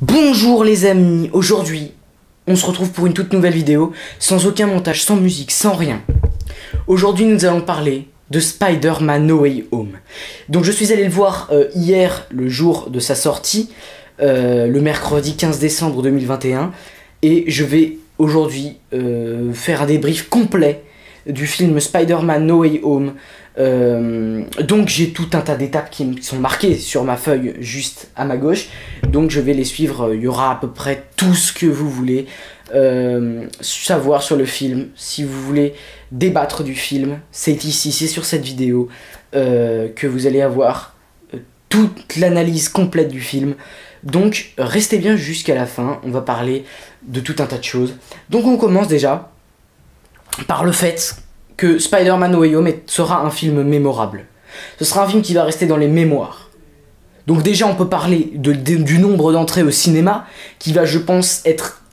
Bonjour les amis, aujourd'hui on se retrouve pour une toute nouvelle vidéo, sans aucun montage, sans musique, sans rien. Aujourd'hui nous allons parler de Spider-Man No Way Home. Donc je suis allé le voir hier, le jour de sa sortie, le mercredi 15 décembre 2021, et je vais aujourd'hui faire un débrief complet du film Spider-Man No Way Home. Donc j'ai tout un tas d'étapes qui me sont marquées sur ma feuille juste à ma gauche, donc je vais les suivre. Il y aura à peu près tout ce que vous voulez savoir sur le film. Si vous voulez débattre du film, c'est ici, c'est sur cette vidéo que vous allez avoir toute l'analyse complète du film. Donc restez bien jusqu'à la fin, on va parler de tout un tas de choses. Donc on commence déjà par le fait que Spider-Man No Way Home sera un film mémorable. Ce sera un film qui va rester dans les mémoires. Donc déjà on peut parler du nombre d'entrées au cinéma, qui va je pense être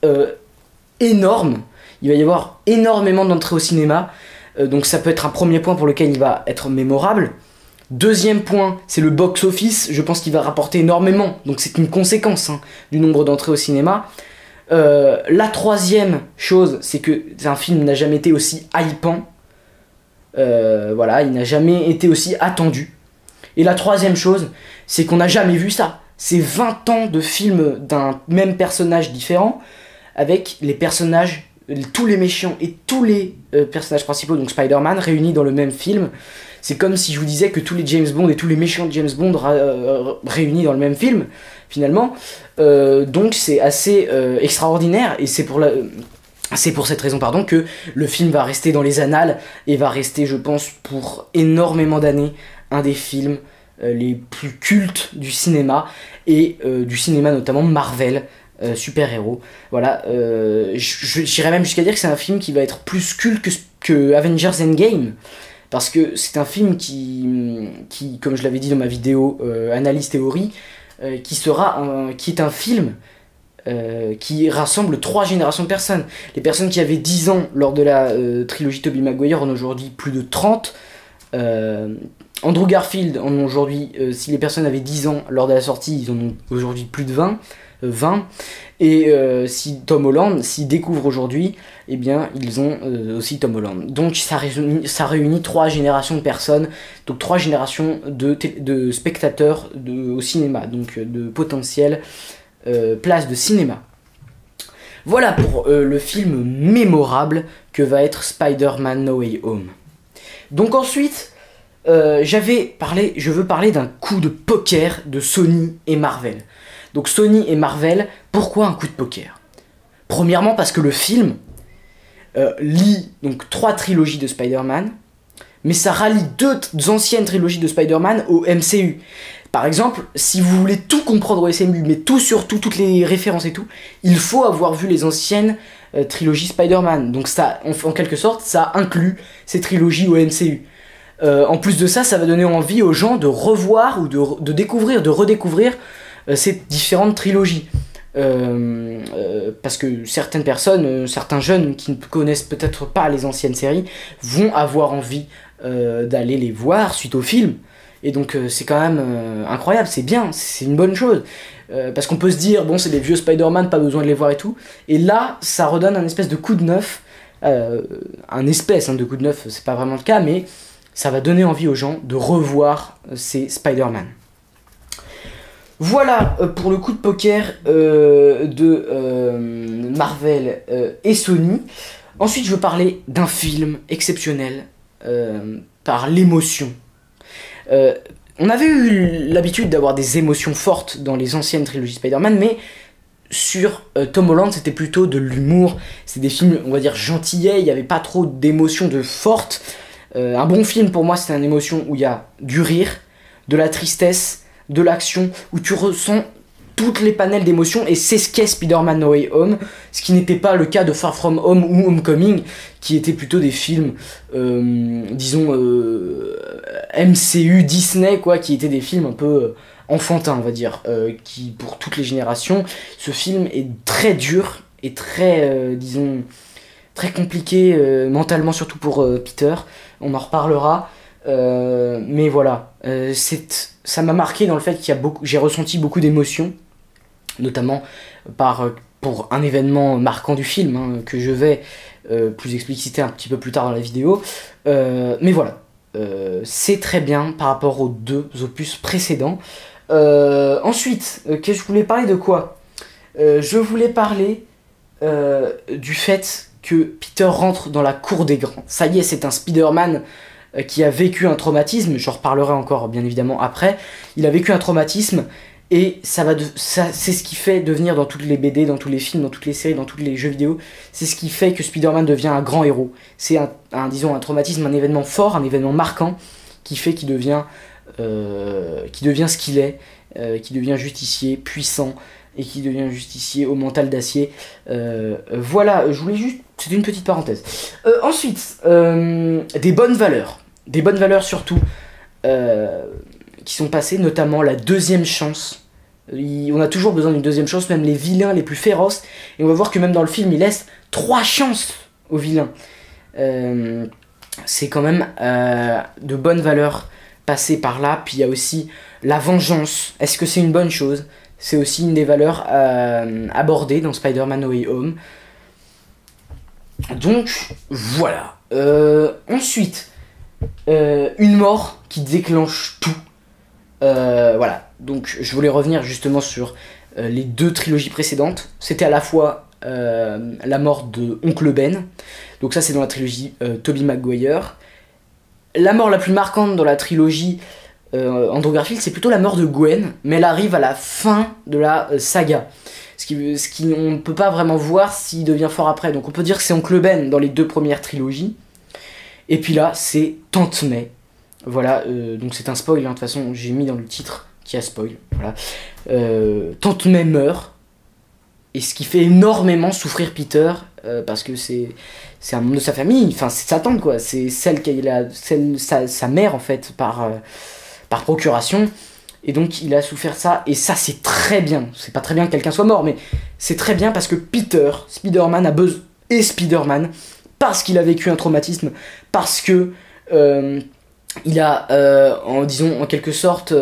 énorme. Il va y avoir énormément d'entrées au cinéma, donc ça peut être un premier point pour lequel il va être mémorable. Deuxième point, c'est le box-office, je pense qu'il va rapporter énormément, donc c'est une conséquence du nombre d'entrées au cinéma. La troisième chose, c'est que un film n'a jamais été aussi hypant. Voilà, il n'a jamais été aussi attendu. Et la troisième chose, c'est qu'on n'a jamais vu ça. C'est 20 ans de films d'un même personnage différent, avec les personnages, tous les méchants et tous les personnages principaux, donc Spider-Man, réunis dans le même film. C'est comme si je vous disais que tous les James Bond et tous les méchants de James Bond réunis dans le même film, finalement. Donc c'est assez extraordinaire, et c'est pour cette raison que le film va rester dans les annales et va rester, je pense, pour énormément d'années, un des films les plus cultes du cinéma, et du cinéma notamment Marvel, super-héros. Voilà, j'irais même jusqu'à dire que c'est un film qui va être plus culte que Avengers Endgame, parce que c'est un film qui, comme je l'avais dit dans ma vidéo analyse théorie, qui est un film qui rassemble 3 générations de personnes. Les personnes qui avaient 10 ans lors de la trilogie Tobey Maguire en ont aujourd'hui plus de 30. Andrew Garfield en ont aujourd'hui, si les personnes avaient 10 ans lors de la sortie, ils en ont aujourd'hui plus de 20. Et si Tom Holland, s'ils découvrent aujourd'hui, eh bien ils ont aussi Tom Holland. Donc ça réunit 3 générations de personnes, donc 3 générations de spectateurs au cinéma, donc de potentiels place de cinéma. Voilà pour le film mémorable que va être Spider-Man No Way Home. Donc ensuite, je veux parler d'un coup de poker de Sony et Marvel. Donc Sony et Marvel, pourquoi un coup de poker? Premièrement parce que le film lie donc 3 trilogies de Spider-Man, mais ça rallie 2 anciennes trilogies de Spider-Man au MCU. Par exemple, si vous voulez tout comprendre au SMU, mais tout surtout, toutes les références et tout, il faut avoir vu les anciennes trilogies Spider-Man. Donc ça, en quelque sorte, ça inclut ces trilogies au MCU. En plus de ça, ça va donner envie aux gens de revoir ou de découvrir, de redécouvrir ces différentes trilogies. Parce que certaines personnes, certains jeunes qui ne connaissent peut-être pas les anciennes séries, vont avoir envie d'aller les voir suite au film. Et donc c'est quand même incroyable, c'est bien, c'est une bonne chose. Parce qu'on peut se dire, bon c'est des vieux Spider-Man, pas besoin de les voir et tout. Et là, ça redonne un espèce de coup de neuf. De coup de neuf, c'est pas vraiment le cas, mais ça va donner envie aux gens de revoir ces Spider-Man. Voilà pour le coup de poker de Marvel et Sony. Ensuite, je veux parler d'un film exceptionnel par l'émotion. On avait eu l'habitude d'avoir des émotions fortes dans les anciennes trilogies Spider-Man, mais sur Tom Holland c'était plutôt de l'humour. C'est des films, on va dire, gentillets, il n'y avait pas trop d'émotions fortes. Un bon film pour moi c'est une émotion où il y a du rire, de la tristesse, de l'action, où tu ressens toutes les panels d'émotions, et c'est ce qu'est Spider-Man No Way Home, ce qui n'était pas le cas de Far From Home ou Homecoming, qui étaient plutôt des films, disons, MCU, Disney, quoi, qui étaient des films un peu enfantins, on va dire, qui, pour toutes les générations, ce film est très dur, et très, disons, très compliqué, mentalement, surtout pour Peter, on en reparlera, mais voilà, ça m'a marqué dans le fait j'ai ressenti beaucoup d'émotions. notamment pour un événement marquant du film, hein, que je vais plus expliciter un petit peu plus tard dans la vidéo. Mais voilà, c'est très bien par rapport aux deux opus précédents. Ensuite, que je voulais parler de quoi? Je voulais parler du fait que Peter rentre dans la cour des grands. Ça y est, c'est un Spider-Man qui a vécu un traumatisme, j'en reparlerai encore bien évidemment après. Il a vécu un traumatisme et c'est ce qui fait devenir dans toutes les BD, dans tous les films, dans toutes les séries, dans tous les jeux vidéo, c'est ce qui fait que Spider-Man devient un grand héros. C'est disons un traumatisme, un événement fort, un événement marquant qui fait qu'il devient ce qu'il est, qui devient justicier puissant et qui devient justicier au mental d'acier. Voilà, je voulais juste... C'était une petite parenthèse. Ensuite, des bonnes valeurs surtout, qui sont passées, notamment la deuxième chance. On a toujours besoin d'une deuxième chance, même les vilains les plus féroces. Et on va voir que même dans le film, il laisse 3 chances aux vilains. C'est quand même de bonnes valeurs passées par là. Puis il y a aussi la vengeance. Est-ce que c'est une bonne chose? C'est aussi une des valeurs abordées dans Spider-Man No Way Home. Donc, voilà. Ensuite, une mort qui déclenche tout. Voilà. Donc, je voulais revenir justement sur les 2 trilogies précédentes. C'était à la fois la mort de Oncle Ben. Donc ça, c'est dans la trilogie Tobey Maguire. La mort la plus marquante dans la trilogie Andrew Garfield, c'est plutôt la mort de Gwen, mais elle arrive à la fin de la saga. On ne peut pas vraiment voir s'il devient fort après. Donc on peut dire que c'est Oncle Ben dans les 2 premières trilogies. Et puis là, c'est Tante May. Voilà, donc c'est un spoil, hein. De toute façon, j'ai mis dans le titre qui a spoil. Voilà. Tante May meurt. Et ce qui fait énormément souffrir Peter, parce que c'est un membre de sa famille, enfin c'est sa tante quoi, c'est celle sa mère en fait, par procuration. Et donc il a souffert ça, et ça c'est très bien. C'est pas très bien que quelqu'un soit mort, mais c'est très bien parce que Peter, Spider-Man a besoin, et Spider-Man, parce qu'il a vécu un traumatisme, parce que il a, disons en quelque sorte,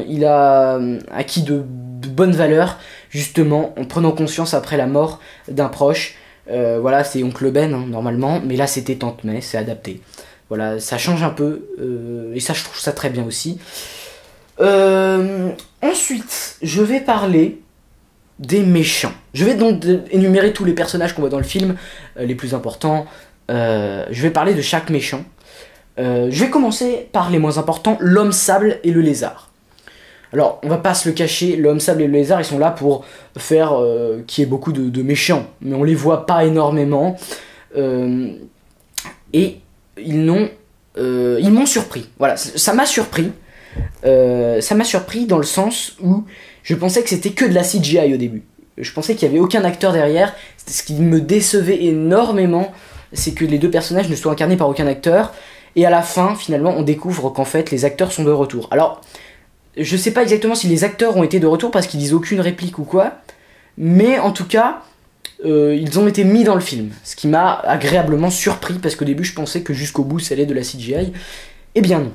il a acquis de bonnes valeurs, justement en prenant conscience après la mort d'un proche. Voilà, c'est Oncle Ben hein, normalement, mais là c'était Tante May, c'est adapté. Voilà, ça change un peu, et ça je trouve ça très bien aussi. Ensuite, je vais parler des méchants. Je vais donc énumérer tous les personnages qu'on voit dans le film, les plus importants. Je vais parler de chaque méchant. Je vais commencer par les moins importants, l'homme sable et le lézard. Alors, on va pas se le cacher, l'homme sable et le lézard, ils sont là pour faire qu'il y ait beaucoup de méchants, mais on les voit pas énormément. Et ils m'ont surpris. Voilà, ça m'a surpris. Ça m'a surpris dans le sens où je pensais que c'était que de la CGI au début. Je pensais qu'il n'y avait aucun acteur derrière. Ce qui me décevait énormément, c'est que les 2 personnages ne soient incarnés par aucun acteur. Et à la fin, finalement, on découvre qu'en fait, les acteurs sont de retour. Alors, je sais pas exactement si les acteurs ont été de retour parce qu'ils disent aucune réplique ou quoi. Mais en tout cas, ils ont été mis dans le film. Ce qui m'a agréablement surpris parce qu'au début, je pensais que jusqu'au bout, ça allait de la CGI. Eh bien non.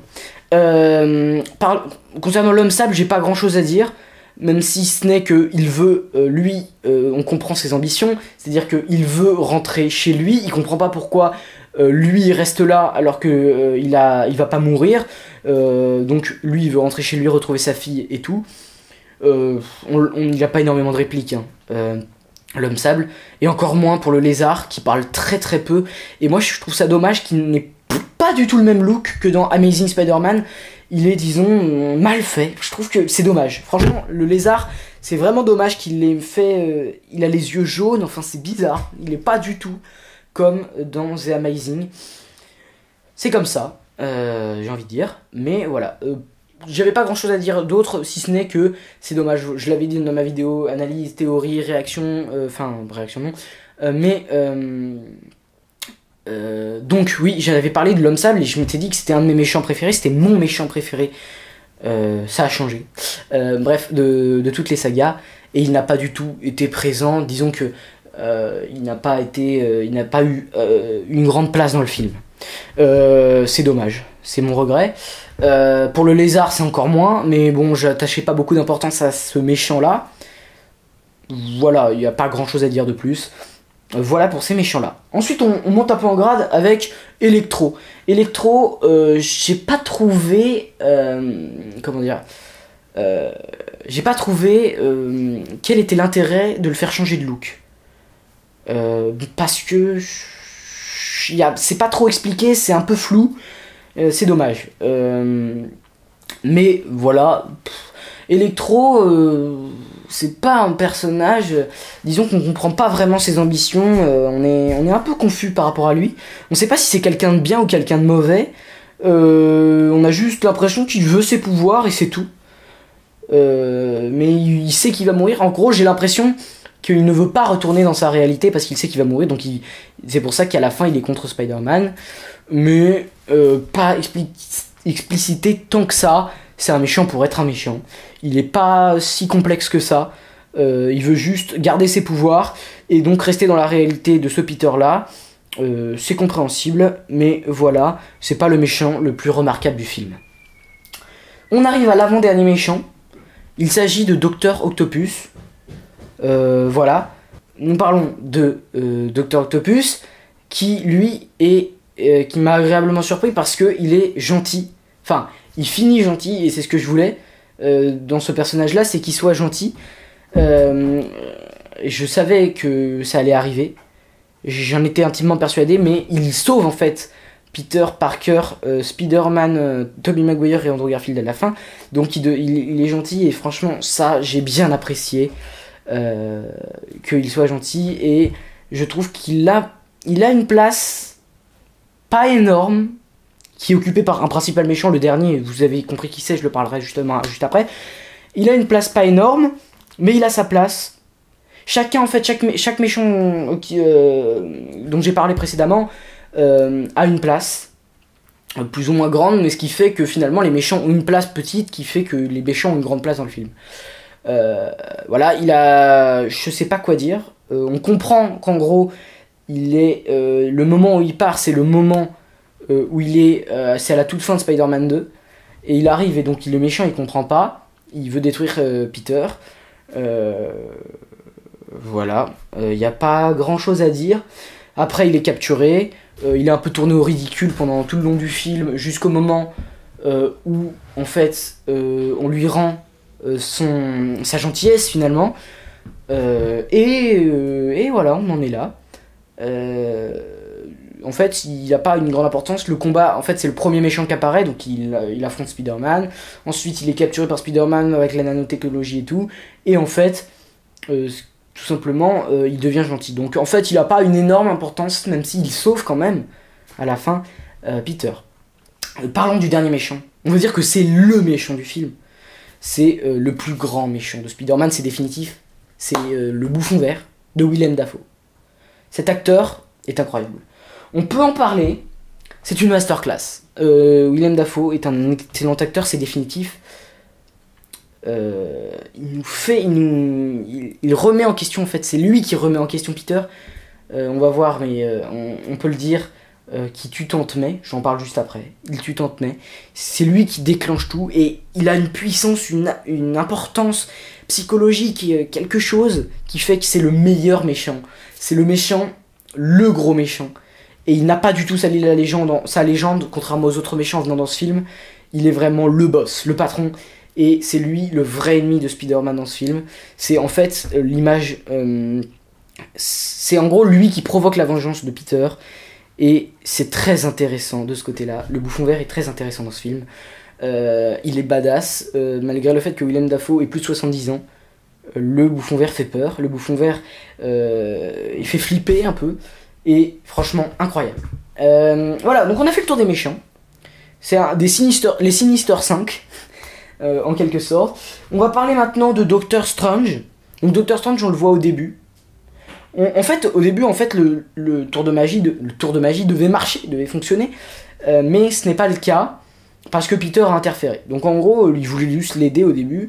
Concernant l'homme sable, j'ai pas grand chose à dire. Même si ce n'est qu'il veut, lui, on comprend ses ambitions. C'est-à-dire qu'il veut rentrer chez lui. Il comprend pas pourquoi lui il reste là alors que il va pas mourir. Donc lui il veut rentrer chez lui, retrouver sa fille et tout. Il n'y a pas énormément de répliques hein. L'homme sable, et encore moins pour le lézard qui parle très très peu. Et moi je trouve ça dommage qu'il n'ait pas du tout le même look que dans Amazing Spider-Man. Il est, disons, mal fait. Je trouve que c'est dommage. Franchement, le lézard, c'est vraiment dommage qu'il l'ait fait. Il a les yeux jaunes, enfin c'est bizarre. Il est pas du tout comme dans The Amazing. C'est comme ça, j'ai envie de dire. Mais voilà. J'avais pas grand chose à dire d'autre, si ce n'est que c'est dommage. Je l'avais dit dans ma vidéo analyse, théorie, réaction. Réaction non. Donc oui, j'avais parlé de l'homme sable et je m'étais dit que c'était un de mes méchants préférés, c'était mon méchant préféré. Ça a changé. Bref, de toutes les sagas, et il n'a pas du tout été présent. Disons que il n'a pas eu une grande place dans le film. C'est dommage, c'est mon regret. Pour le lézard, c'est encore moins, mais bon, j'attachais pas beaucoup d'importance à ce méchant là. Voilà, il n'y a pas grand chose à dire de plus. Voilà pour ces méchants là. Ensuite on monte un peu en grade avec Electro. Electro, j'ai pas trouvé... comment dire, j'ai pas trouvé quel était l'intérêt de le faire changer de look. Parce que c'est pas trop expliqué, c'est un peu flou, c'est dommage. Mais voilà, Electro, c'est pas un personnage, disons qu'on comprend pas vraiment ses ambitions, on est un peu confus par rapport à lui. On sait pas si c'est quelqu'un de bien ou quelqu'un de mauvais. On a juste l'impression qu'il veut ses pouvoirs et c'est tout. Mais il sait qu'il va mourir. En gros, j'ai l'impression qu'il ne veut pas retourner dans sa réalité parce qu'il sait qu'il va mourir, donc c'est pour ça qu'à la fin il est contre Spider-Man, mais pas explicité tant que ça. C'est un méchant pour être un méchant, il est pas si complexe que ça, il veut juste garder ses pouvoirs et donc rester dans la réalité de ce Peter là. C'est compréhensible, mais voilà, c'est pas le méchant le plus remarquable du film. On arrive à l'avant-dernier méchant, il s'agit de Dr Octopus. Voilà, nous parlons de Dr Octopus qui lui est qui m'a agréablement surpris parce que il est gentil, enfin il finit gentil et c'est ce que je voulais dans ce personnage là, c'est qu'il soit gentil. Je savais que ça allait arriver, j'en étais intimement persuadé, mais il sauve en fait Peter Parker, Spider-Man, Tobey Maguire et Andrew Garfield à la fin, donc il est gentil et franchement ça j'ai bien apprécié. Qu'il soit gentil, et je trouve qu'il a une place pas énorme qui est occupée par un principal méchant, le dernier, vous avez compris qui c'est, je le parlerai justement juste après. Il a une place pas énorme, mais il a sa place. Chacun en fait, chaque méchant dont j'ai parlé précédemment a une place plus ou moins grande, mais ce qui fait que finalement les méchants ont une place petite qui fait que les méchants ont une grande place dans le film. Voilà, je sais pas quoi dire. On comprend qu'en gros, le moment où il part, c'est le moment où c'est à la toute fin de Spider-Man 2. Et il arrive, et donc le méchant, il comprend pas. Il veut détruire Peter. Voilà, il n'y a pas grand chose à dire. Après, il est capturé. Il est un peu tourné au ridicule pendant tout le long du film, jusqu'au moment où, en fait, on lui rend sa gentillesse finalement, et voilà, on en est là. En fait il n'a pas une grande importance, le combat en fait c'est le premier méchant qui apparaît, donc il affronte Spider-Man, ensuite il est capturé par Spider-Man avec la nanotechnologie et tout, et en fait tout simplement il devient gentil, donc en fait il n'a pas une énorme importance, même s'il sauve quand même à la fin Peter. Parlons du dernier méchant, on veut dire que c'est le méchant du film. C'est le plus grand méchant de Spider-Man, c'est définitif. C'est le bouffon vert de Willem Dafoe. Cet acteur est incroyable. On peut en parler, c'est une masterclass. Willem Dafoe est un excellent acteur, c'est définitif. Il remet en question, en fait, c'est lui qui remet en question Peter. On va voir, mais on peut le dire. Qui tue Tante May, j'en parle juste après, il tue Tante May, c'est lui qui déclenche tout, et il a une puissance, une importance psychologique, quelque chose qui fait que c'est le meilleur méchant, c'est le méchant, le gros méchant, et il n'a pas du tout sali sa légende, contrairement aux autres méchants venant dans ce film. Il est vraiment le boss, le patron, et c'est lui le vrai ennemi de Spider-Man dans ce film. C'est en fait l'image, c'est en gros lui qui provoque la vengeance de Peter. Et c'est très intéressant de ce côté-là. Le bouffon vert est très intéressant dans ce film. Il est badass, malgré le fait que Willem Dafoe ait plus de 70 ans. Le bouffon vert fait peur. Le bouffon vert, il fait flipper un peu. Et franchement, incroyable. Voilà, donc on a fait le tour des méchants. C'est les Sinister 5, en quelque sorte. On va parler maintenant de Doctor Strange. Donc Doctor Strange, on le voit au début. En fait, au début, en fait, le tour de magie devait marcher, devait fonctionner, mais ce n'est pas le cas parce que Peter a interféré. Donc en gros, il voulait juste l'aider au début,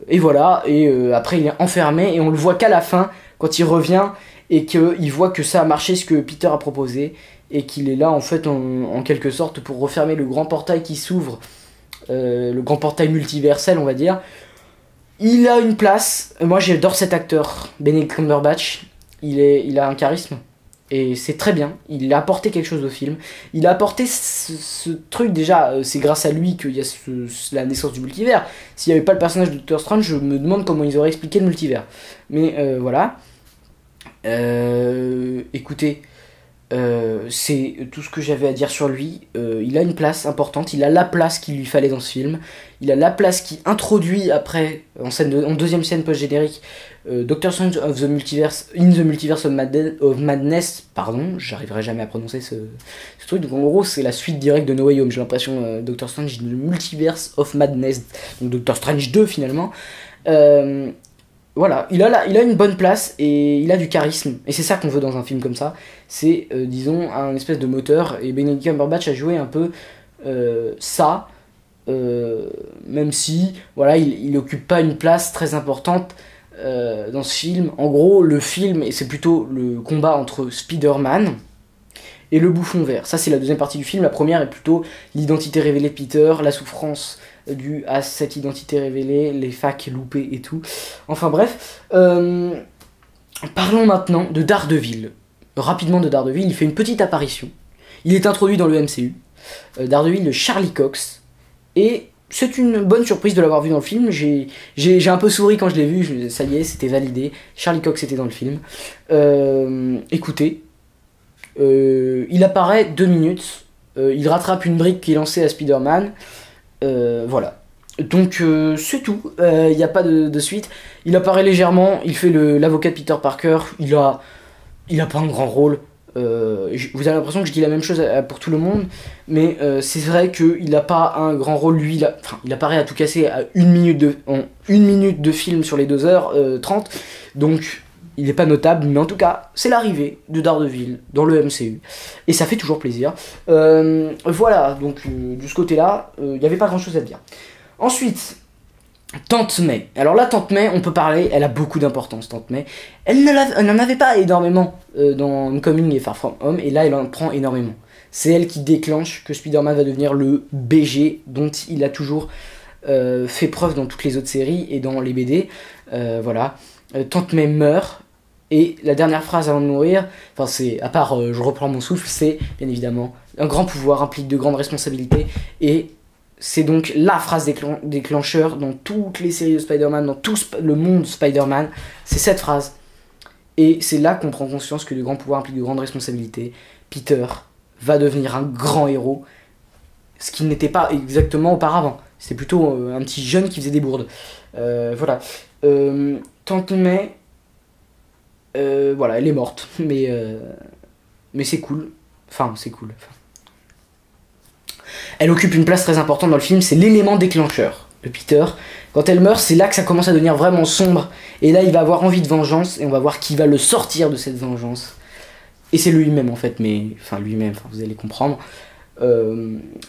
et voilà. Et après, il est enfermé et on le voit qu'à la fin, quand il revient et qu'il voit que ça a marché ce que Peter a proposé et qu'il est là en fait en quelque sorte pour refermer le grand portail qui s'ouvre, le grand portail multiversel, on va dire. Il a une place, moi j'adore cet acteur, Benedict Cumberbatch, il a un charisme, et c'est très bien, il a apporté quelque chose au film, il a apporté ce truc déjà, c'est grâce à lui qu'il y a la naissance du multivers. S'il n'y avait pas le personnage de Doctor Strange, je me demande comment ils auraient expliqué le multivers. Mais voilà, écoutez, c'est tout ce que j'avais à dire sur lui. Il a une place importante, il a la place qu'il lui fallait dans ce film, il a la place qui introduit après, en deuxième scène post-générique, Doctor Strange of the Multiverse, in the Multiverse of Madness, pardon, j'arriverai jamais à prononcer ce truc, donc en gros c'est la suite directe de No Way Home, j'ai l'impression, Doctor Strange in the Multiverse of Madness, donc Doctor Strange 2 finalement. Voilà, il a une bonne place et il a du charisme. Et c'est ça qu'on veut dans un film comme ça. C'est, disons, un espèce de moteur. Et Benedict Cumberbatch a joué un peu ça. Même si, voilà, il occupe pas une place très importante dans ce film. En gros, le film, et c'est plutôt le combat entre Spider-Man et le bouffon vert. Ça, c'est la deuxième partie du film. La première est plutôt l'identité révélée de Peter, la souffrance due à cette identité révélée, les facs loupés et tout. Enfin bref, parlons maintenant de Daredevil. Rapidement de Daredevil, il fait une petite apparition. Il est introduit dans le MCU. Daredevil de Charlie Cox. Et c'est une bonne surprise de l'avoir vu dans le film. J'ai un peu souri quand je l'ai vu, ça y est, c'était validé. Charlie Cox était dans le film. Écoutez, il apparaît 2 minutes. Il rattrape une brique qui est lancée à Spider-Man. Voilà. Donc c'est tout, il n'y a pas de suite. Il apparaît légèrement, il fait l'avocat de Peter Parker, il a pas un grand rôle. Vous avez l'impression que je dis la même chose pour tout le monde, mais c'est vrai qu'il n'a pas un grand rôle. Lui, il apparaît à tout casser à 1 minute de film sur les 2h30, donc il n'est pas notable, mais en tout cas, c'est l'arrivée de Daredevil dans le MCU, et ça fait toujours plaisir. Voilà, donc de ce côté-là, il n'y avait pas grand-chose à dire. Ensuite, Tante May. Alors là, Tante May, on peut parler, elle a beaucoup d'importance, Tante May. Elle n'en avait pas énormément dans Homecoming et Far From Home, et là, elle en prend énormément. C'est elle qui déclenche que Spider-Man va devenir le BG dont il a toujours fait preuve dans toutes les autres séries et dans les BD. Voilà. Tante May meurt. Et la dernière phrase avant de mourir, enfin c'est, à part je reprends mon souffle, c'est bien évidemment un grand pouvoir implique de grandes responsabilités, et c'est donc la phrase déclencheur dans toutes les séries de Spider-Man, dans tout le monde Spider-Man, c'est cette phrase. Et c'est là qu'on prend conscience que de grands pouvoirs impliquent de grandes responsabilités. Peter va devenir un grand héros, ce qu'il n'était pas exactement auparavant. C'était plutôt un petit jeune qui faisait des bourdes. Voilà. Tante May, voilà, elle est morte, mais c'est cool. Enfin, c'est cool. Elle occupe une place très importante dans le film, c'est l'élément déclencheur de Peter. Quand elle meurt, c'est là que ça commence à devenir vraiment sombre. Et là, il va avoir envie de vengeance, et on va voir qui va le sortir de cette vengeance. Et c'est lui-même, en fait, mais... Enfin, lui-même, vous allez comprendre.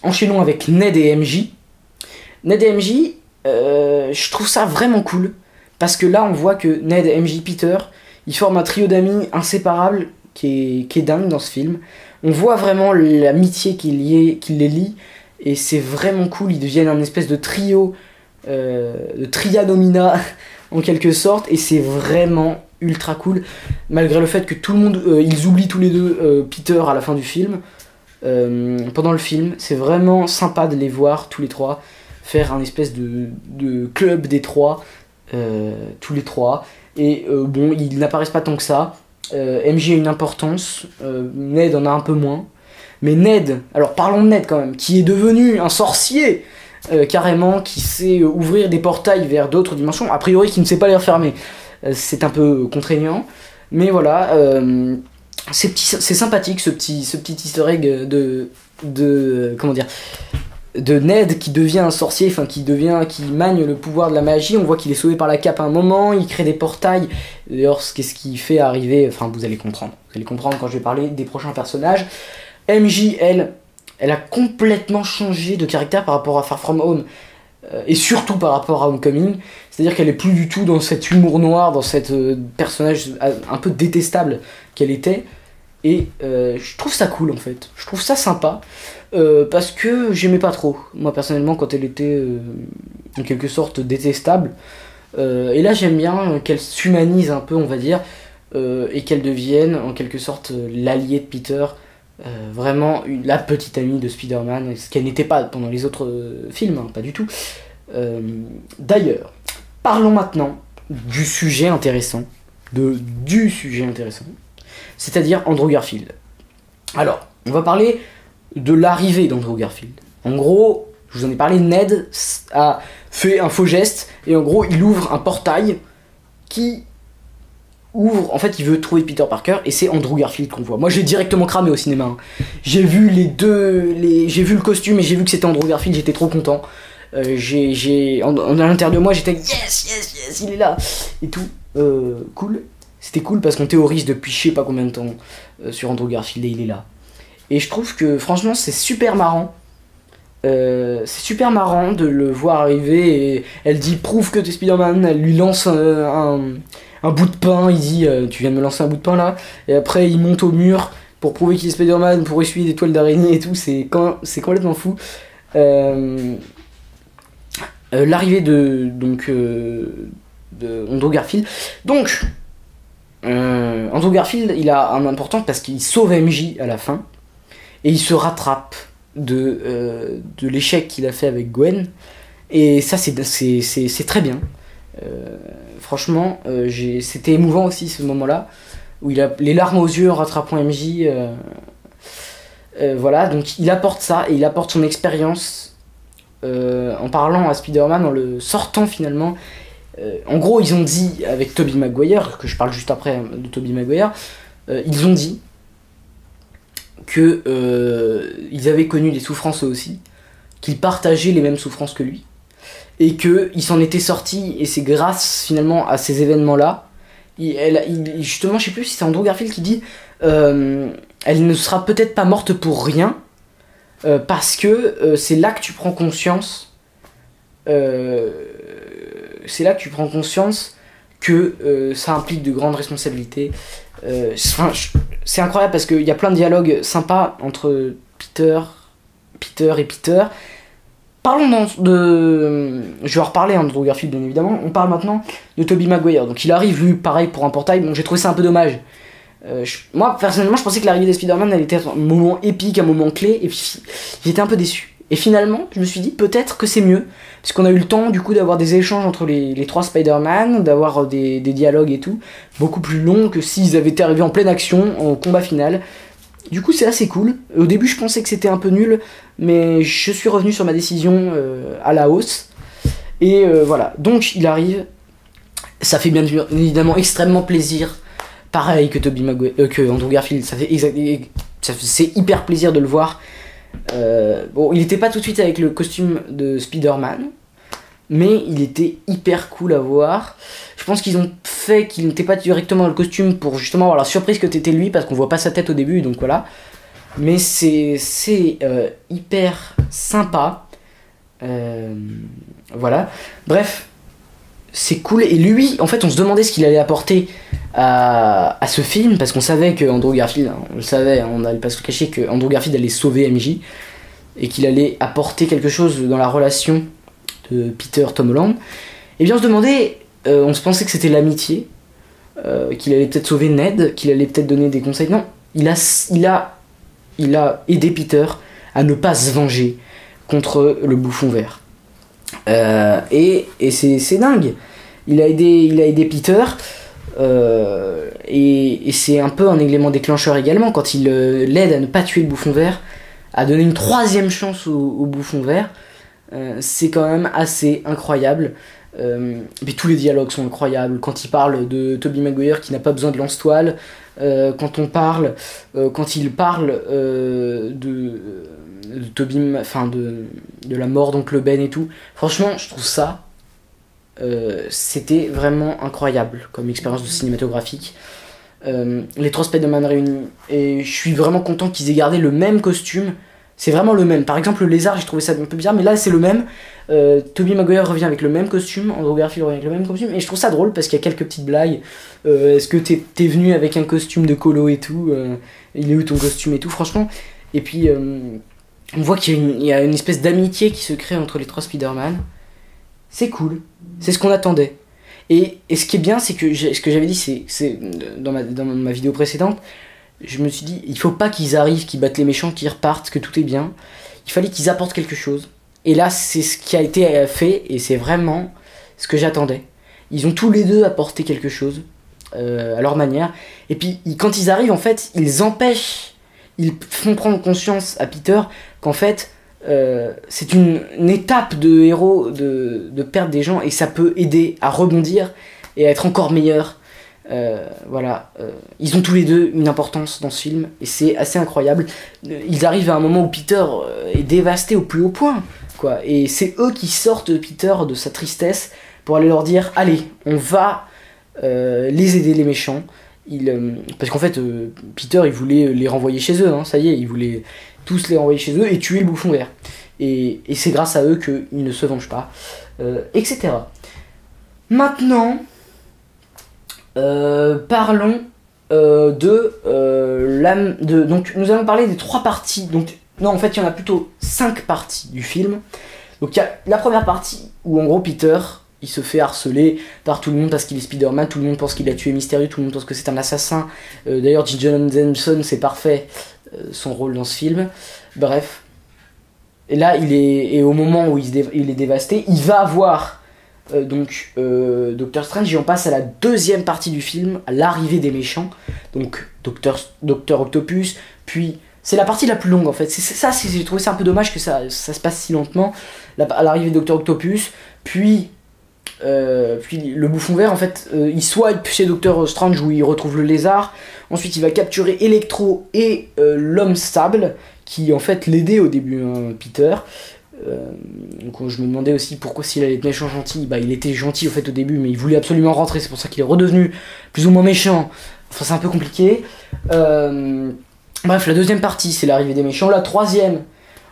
Enchaînons avec Ned et MJ. Ned et MJ, je trouve ça vraiment cool. Parce que là, on voit que Ned, MJ, Peter, ils forment un trio d'amis inséparables qui est dingue dans ce film. On voit vraiment l'amitié qui les lie, et c'est vraiment cool. Ils deviennent un espèce de trio, de trianomina en quelque sorte, et c'est vraiment ultra cool, malgré le fait que tout le monde, ils oublient tous les deux Peter à la fin du film. Pendant le film, c'est vraiment sympa de les voir tous les trois faire un espèce de club des trois, tous les trois. Et bon, ils n'apparaissent pas tant que ça. MJ a une importance, Ned en a un peu moins. Mais Ned, alors parlons de Ned quand même, qui est devenu un sorcier, carrément, qui sait ouvrir des portails vers d'autres dimensions, a priori qui ne sait pas les refermer. C'est un peu contraignant, mais voilà, c'est sympathique ce petit easter egg comment dire, de Ned qui devient un sorcier, enfin qui manie le pouvoir de la magie. On voit qu'il est sauvé par la cape à un moment, il crée des portails. D'ailleurs, qu'est-ce qui fait arriver, enfin vous allez comprendre quand je vais parler des prochains personnages. MJ, elle a complètement changé de caractère par rapport à Far From Home, et surtout par rapport à Homecoming. C'est-à-dire qu'elle est plus du tout dans cet humour noir, dans cet personnage un peu détestable qu'elle était. Et je trouve ça cool en fait, je trouve ça sympa, parce que j'aimais pas trop, moi personnellement, quand elle était en quelque sorte détestable. Et là j'aime bien qu'elle s'humanise un peu, on va dire, et qu'elle devienne en quelque sorte l'allié de Peter, vraiment la petite amie de Spider-Man, ce qu'elle n'était pas pendant les autres films, hein, pas du tout. D'ailleurs, parlons maintenant du sujet intéressant, c'est-à-dire Andrew Garfield. Alors, on va parler de l'arrivée d'Andrew Garfield. En gros, je vous en ai parlé, Ned a fait un faux geste, et en gros, il ouvre un portail qui ouvre, en fait, il veut trouver Peter Parker, et c'est Andrew Garfield qu'on voit. Moi, j'ai directement cramé au cinéma, hein. J'ai vu j'ai vu le costume, et j'ai vu que c'était Andrew Garfield, j'étais trop content. À l'intérieur de moi, j'étais yes, il est là, et tout. Cool. C'était cool parce qu'on théorise depuis je sais pas combien de temps sur Andrew Garfield et il est là. Et je trouve que franchement c'est super marrant. C'est super marrant de le voir arriver et elle dit prouve que t'es Spider-Man, elle lui lance un bout de pain, il dit tu viens de me lancer un bout de pain là, et après il monte au mur pour prouver qu'il est Spider-Man, pour essuyer des toiles d'araignée et tout, c'est complètement fou. L'arrivée de Andrew Garfield. Donc Andrew Garfield il a un important parce qu'il sauve MJ à la fin et il se rattrape de l'échec qu'il a fait avec Gwen, et ça c'est très bien. Franchement c'était émouvant aussi ce moment là où il a les larmes aux yeux en rattrapant MJ. Voilà, donc il apporte ça et il apporte son expérience en parlant à Spider-Man, en le sortant finalement. En gros, ils ont dit avec Tobey Maguire, que je parle juste après de Tobey Maguire, ils ont dit que ils avaient connu des souffrances eux aussi, qu'ils partageaient les mêmes souffrances que lui, et qu'ils s'en étaient sortis, et c'est grâce finalement à ces événements-là. Justement, je sais plus si c'est Andrew Garfield qui dit elle ne sera peut-être pas morte pour rien, parce que c'est là que tu prends conscience. C'est là que tu prends conscience que ça implique de grandes responsabilités. C'est incroyable parce qu'il y a plein de dialogues sympas entre Peter et Peter. Parlons de... Je vais en reparler, Andrew Garfield bien évidemment. On parle maintenant de Tobey Maguire. Donc il arrive, lui, pareil pour un portail. Bon, j'ai trouvé ça un peu dommage. Moi, personnellement, je pensais que l'arrivée des Spider-Man, elle était un moment épique, un moment clé. Et puis, j'étais un peu déçu. Et finalement, je me suis dit peut-être que c'est mieux, puisqu'on a eu le temps du coup d'avoir des échanges entre les trois Spider-Man, d'avoir des dialogues et tout, beaucoup plus longs que s'ils avaient été arrivés en pleine action, en combat final. Du coup, c'est assez cool. Au début, je pensais que c'était un peu nul, mais je suis revenu sur ma décision à la hausse. Et voilà, donc il arrive. Ça fait bien évidemment extrêmement plaisir. Pareil que Tobey Maguire, que Andrew Garfield, c'est hyper plaisir de le voir. Bon, il était pas tout de suite avec le costume de Spider-Man, mais il était hyper cool à voir. Je pense qu'ils ont fait qu'il n'était pas directement dans le costume pour justement avoir la surprise que t'étais lui, parce qu'on voit pas sa tête au début, donc voilà. Mais c'est hyper sympa. Voilà. Bref, c'est cool. Et lui, en fait, on se demandait ce qu'il allait apporter à ce film, parce qu'on savait que Andrew Garfield, on le savait, on n'allait pas se le cacher, que Andrew Garfield allait sauver MJ et qu'il allait apporter quelque chose dans la relation de Peter Tom Holland. Et bien on se demandait, on se pensait que c'était l'amitié, qu'il allait peut-être sauver Ned, qu'il allait peut-être donner des conseils. Non, il a aidé Peter à ne pas se venger contre le bouffon vert. Et c'est dingue. Il a aidé Peter. Et c'est un peu un élément déclencheur également quand il l'aide à ne pas tuer le bouffon vert, à donner une troisième chance au bouffon vert. C'est quand même assez incroyable. Mais tous les dialogues sont incroyables. Quand il parle de Tobey Maguire qui n'a pas besoin de lance-toile, quand il parle de Tobey, enfin de la mort d'Oncle Ben et tout. Franchement, je trouve ça c'était vraiment incroyable comme expérience de cinématographique. Les trois Spider-Man réunis, et je suis vraiment content qu'ils aient gardé le même costume. C'est vraiment le même. Par exemple, le lézard, j'ai trouvé ça un peu bizarre, mais là c'est le même. Tobey Maguire revient avec le même costume, Andrew Garfield revient avec le même costume, et je trouve ça drôle parce qu'il y a quelques petites blagues. Est-ce que t'es venu avec un costume de colo et tout, il est où ton costume et tout, franchement. Et puis on voit qu'il y a une espèce d'amitié qui se crée entre les trois Spider-Man. C'est cool, c'est ce qu'on attendait. Et ce qui est bien, c'est que ce que j'avais dit, c'est dans ma vidéo précédente, je me suis dit, il faut pas qu'ils arrivent, qu'ils battent les méchants, qu'ils repartent, que tout est bien. Il fallait qu'ils apportent quelque chose. Et là, c'est ce qui a été fait, et c'est vraiment ce que j'attendais. Ils ont tous les deux apporté quelque chose, à leur manière. Et puis, quand ils arrivent, en fait, ils font prendre conscience à Peter qu'en fait, c'est une étape de héros de perdre des gens, et ça peut aider à rebondir et à être encore meilleur. Voilà, ils ont tous les deux une importance dans ce film et c'est assez incroyable. Ils arrivent à un moment où Peter est dévasté au plus haut point, quoi, et c'est eux qui sortent Peter de sa tristesse pour aller leur dire allez, on va les aider, les méchants. Parce qu'en fait Peter il voulait les renvoyer chez eux, hein, ça y est, il voulait tous les renvoyer chez eux et tuer le bouffon vert, et c'est grâce à eux qu'ils ne se vengent pas, etc. Maintenant parlons donc nous allons parler des 3 parties. Donc non, en fait il y en a plutôt 5 parties du film. Donc il y a la première partie où en gros Peter il se fait harceler par tout le monde parce qu'il est Spider-Man, tout le monde pense qu'il a tué Mysterio, tout le monde pense que c'est un assassin. D'ailleurs J. Jonah Jameson, c'est parfait son rôle dans ce film. Bref, et là et au moment où il est dévasté, il va voir Doctor Strange, et on passe à la deuxième partie du film, à l'arrivée des méchants. Donc Docteur Octopus, puis c'est la partie la plus longue en fait. J'ai trouvé ça un peu dommage que ça se passe si lentement. À l'arrivée de Docteur Octopus, puis le bouffon vert en fait, il swipe chez Doctor Strange où il retrouve le lézard. Ensuite il va capturer Electro et l'homme sable qui en fait l'aidait au début, hein, Peter. Donc je me demandais aussi pourquoi s'il allait être méchant gentil. Bah il était gentil au fait au début, mais il voulait absolument rentrer, c'est pour ça qu'il est redevenu plus ou moins méchant. Enfin c'est un peu compliqué. Bref, la deuxième partie c'est l'arrivée des méchants. La troisième,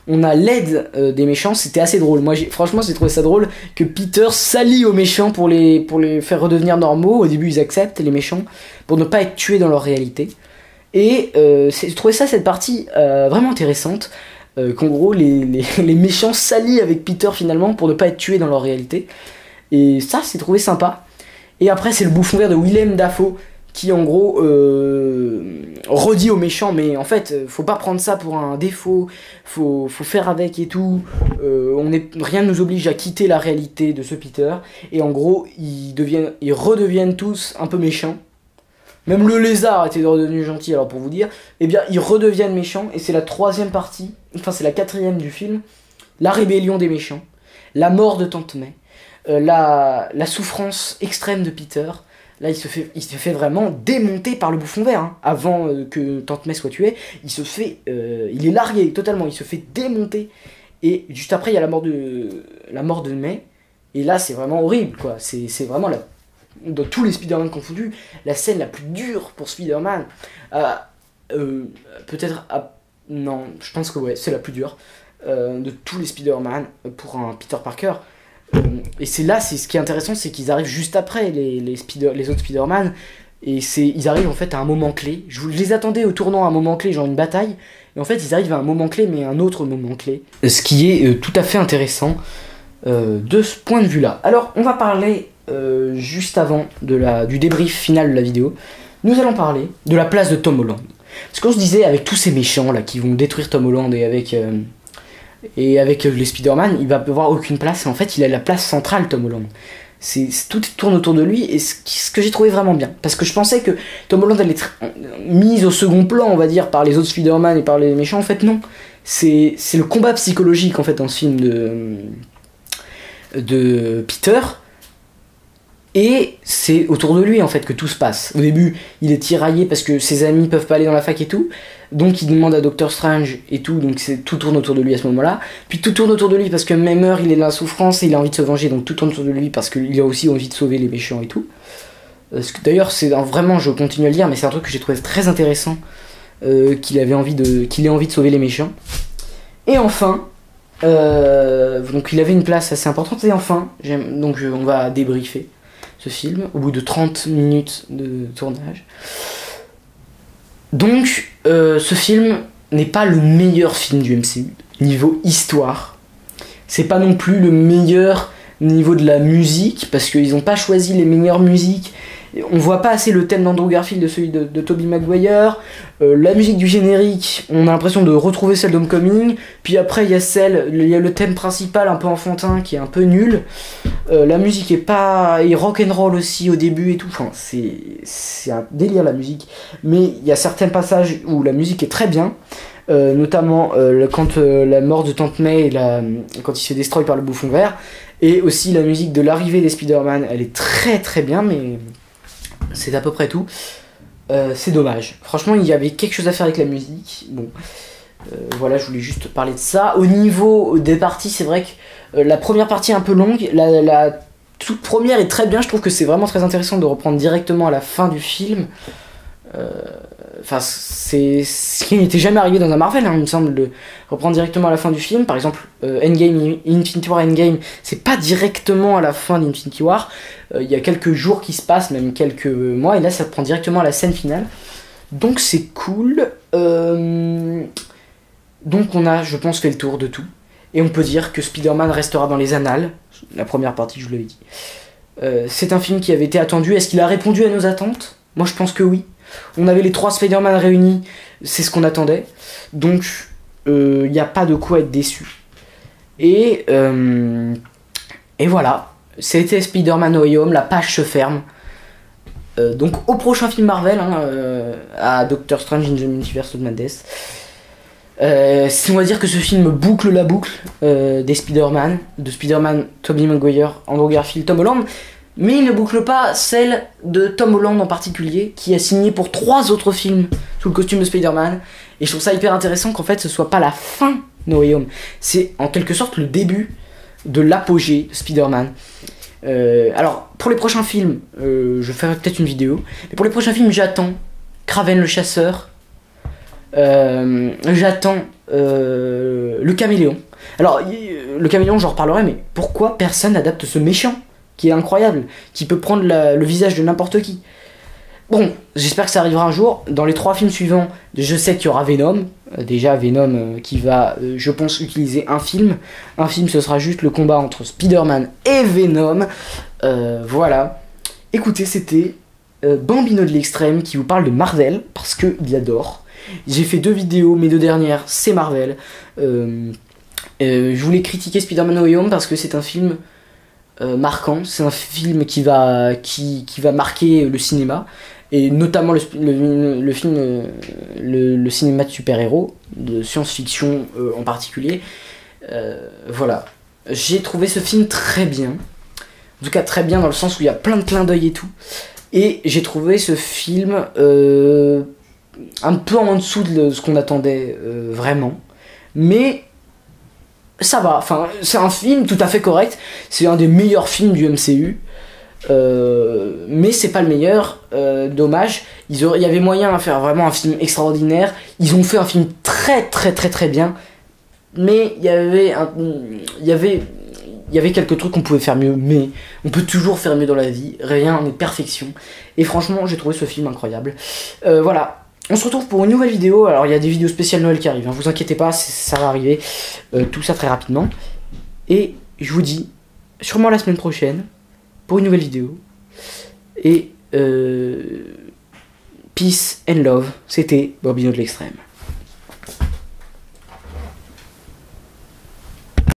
on a l'aide des méchants. C'était assez drôle. Moi franchement j'ai trouvé ça drôle que Peter s'allie aux méchants pour les faire redevenir normaux. Au début ils acceptent les méchants pour ne pas être tués dans leur réalité. Et j'ai trouvé ça, cette partie vraiment intéressante. Qu'en gros les méchants s'allient avec Peter finalement pour ne pas être tués dans leur réalité, et ça c'est trouvé sympa. Et après c'est le bouffon vert de Willem Dafoe qui en gros redit aux méchants mais en fait faut pas prendre ça pour un défaut, faut faire avec et tout, rien ne nous oblige à quitter la réalité de ce Peter. Et en gros ils redeviennent tous un peu méchants. Même le lézard était redevenu gentil, alors pour vous dire, eh bien ils redeviennent méchants, et c'est la troisième partie, enfin c'est la quatrième du film, la rébellion des méchants, la mort de Tante May, la souffrance extrême de Peter. Là il se fait vraiment démonter par le bouffon vert, hein. Avant que Tante May soit tuée, il est largué totalement, il se fait démonter, et juste après il y a la mort de May, et là c'est vraiment horrible quoi, c'est vraiment dans tous les Spider-Man confondus, la scène la plus dure pour Spider-Man. Peut-être. Non, je pense que ouais, c'est la plus dure de tous les Spider-Man pour un Peter Parker. Et c'est ce qui est intéressant, c'est qu'ils arrivent juste après les autres Spider-Man. Et ils arrivent en fait à un moment clé. Je les attendais au tournant à un moment clé, genre une bataille. Et en fait, ils arrivent à un moment clé, mais un autre moment clé. Ce qui est tout à fait intéressant de ce point de vue-là. Alors, on va parler. Juste avant du débrief final de la vidéo, nous allons parler de la place de Tom Holland. Parce qu'on se disait, avec tous ces méchants là qui vont détruire Tom Holland, et avec les Spider-Man, il va avoir aucune place. Et en fait, il a la place centrale, Tom Holland. Tout tourne autour de lui, et ce que j'ai trouvé vraiment bien. Parce que je pensais que Tom Holland allait être mise au second plan, on va dire, par les autres Spider-Man et par les méchants. En fait, non. C'est le combat psychologique, en fait, dans ce film de Peter. Et c'est autour de lui en fait que tout se passe. Au début, il est tiraillé parce que ses amis peuvent pas aller dans la fac et tout. Donc il demande à Doctor Strange et tout, donc tout tourne autour de lui à ce moment-là. Puis tout tourne autour de lui parce que même il est dans la souffrance et il a envie de se venger, donc tout tourne autour de lui parce qu'il a aussi envie de sauver les méchants et tout. D'ailleurs, vraiment, je continue à le dire, mais c'est un truc que j'ai trouvé très intéressant, qu'il ait envie de sauver les méchants. Et enfin, donc il avait une place assez importante. Et enfin, on va débriefer ce film au bout de 30 minutes de tournage. Donc ce film n'est pas le meilleur film du MCU niveau histoire, c'est pas non plus le meilleur au niveau de la musique, parce qu'ils n'ont pas choisi les meilleures musiques. On voit pas assez le thème d'Andrew Garfield de celui de Tobey Maguire. La musique du générique, on a l'impression de retrouver celle d'Homecoming. Puis après, il y a le thème principal un peu enfantin qui est un peu nul. La musique est pas... et rock'n'roll aussi au début et tout. Enfin, c'est un délire la musique. Mais il y a certains passages où la musique est très bien. Notamment quand la mort de Tante May, quand il se fait destroy par le bouffon vert. Et aussi la musique de l'arrivée des Spider-Man, elle est très très bien, mais c'est à peu près tout. C'est dommage. Franchement, il y avait quelque chose à faire avec la musique. Bon, voilà, je voulais juste parler de ça. Au niveau des parties, c'est vrai que la première partie est un peu longue. La toute première est très bien. Je trouve que c'est vraiment très intéressant de reprendre directement à la fin du film. Enfin, c'est ce qui n'était jamais arrivé dans un Marvel, hein, il me semble, de reprendre directement à la fin du film. Par exemple, Infinity War Endgame, c'est pas directement à la fin d'Infinity War. Il y a quelques jours qui se passent, même quelques mois, et là ça prend directement à la scène finale. Donc c'est cool. Donc on a, je pense, fait le tour de tout. Et on peut dire que Spider-Man restera dans les annales. La première partie, je vous l'avais dit. C'est un film qui avait été attendu. Est-ce qu'il a répondu à nos attentes ? Moi, je pense que oui. On avait les 3 Spider-Man réunis, c'est ce qu'on attendait. Donc, il n'y a pas de quoi être déçu. Et voilà. C'était Spider-Man No Way Home, la page se ferme. Donc, au prochain film Marvel, à Doctor Strange in the Multiverse of Madness. On va dire que ce film boucle la boucle des Spider-Man, de Spider-Man, Tobey Maguire, Andrew Garfield, Tom Holland. Mais il ne boucle pas celle de Tom Holland en particulier, qui a signé pour 3 autres films sous le costume de Spider-Man. Et je trouve ça hyper intéressant qu'en fait ce soit pas la fin No Way Home. C'est en quelque sorte le début de l'apogée de Spider-Man. Alors pour les prochains films, je ferai peut-être une vidéo. Mais pour les prochains films, j'attends Kraven le chasseur. J'attends le caméléon. Alors le caméléon, j'en reparlerai, mais pourquoi personne n'adapte ce méchant qui est incroyable, qui peut prendre le visage de n'importe qui. Bon, j'espère que ça arrivera un jour. Dans les 3 films suivants, je sais qu'il y aura Venom. Déjà Venom qui va, je pense, utiliser un film. Un film, ce sera juste le combat entre Spider-Man et Venom. Voilà. Écoutez, c'était Bambino de l'extrême qui vous parle de Marvel, parce qu'il adore. J'ai fait 2 vidéos, mes 2 dernières, c'est Marvel. Je voulais critiquer Spider-Man No Way Home parce que c'est un film marquant, c'est un film qui va marquer le cinéma, et notamment le film, le cinéma de super-héros, de science-fiction en particulier. Voilà, j'ai trouvé ce film très bien, en tout cas très bien dans le sens où il y a plein de clins d'œil et tout, et j'ai trouvé ce film un peu en dessous de ce qu'on attendait vraiment, mais ça va, enfin, c'est un film tout à fait correct, c'est un des meilleurs films du MCU, mais c'est pas le meilleur, dommage. Il y avait moyen à faire vraiment un film extraordinaire, ils ont fait un film très très très très bien, mais il y avait quelques trucs qu'on pouvait faire mieux, mais on peut toujours faire mieux dans la vie, rien n'est perfection, et franchement j'ai trouvé ce film incroyable. Voilà. On se retrouve pour une nouvelle vidéo. Alors il y a des vidéos spéciales Noël qui arrivent, hein. Vous inquiétez pas, ça va arriver, tout ça très rapidement. Et je vous dis sûrement la semaine prochaine pour une nouvelle vidéo. Et peace and love, c'était Bambino de l'extrême.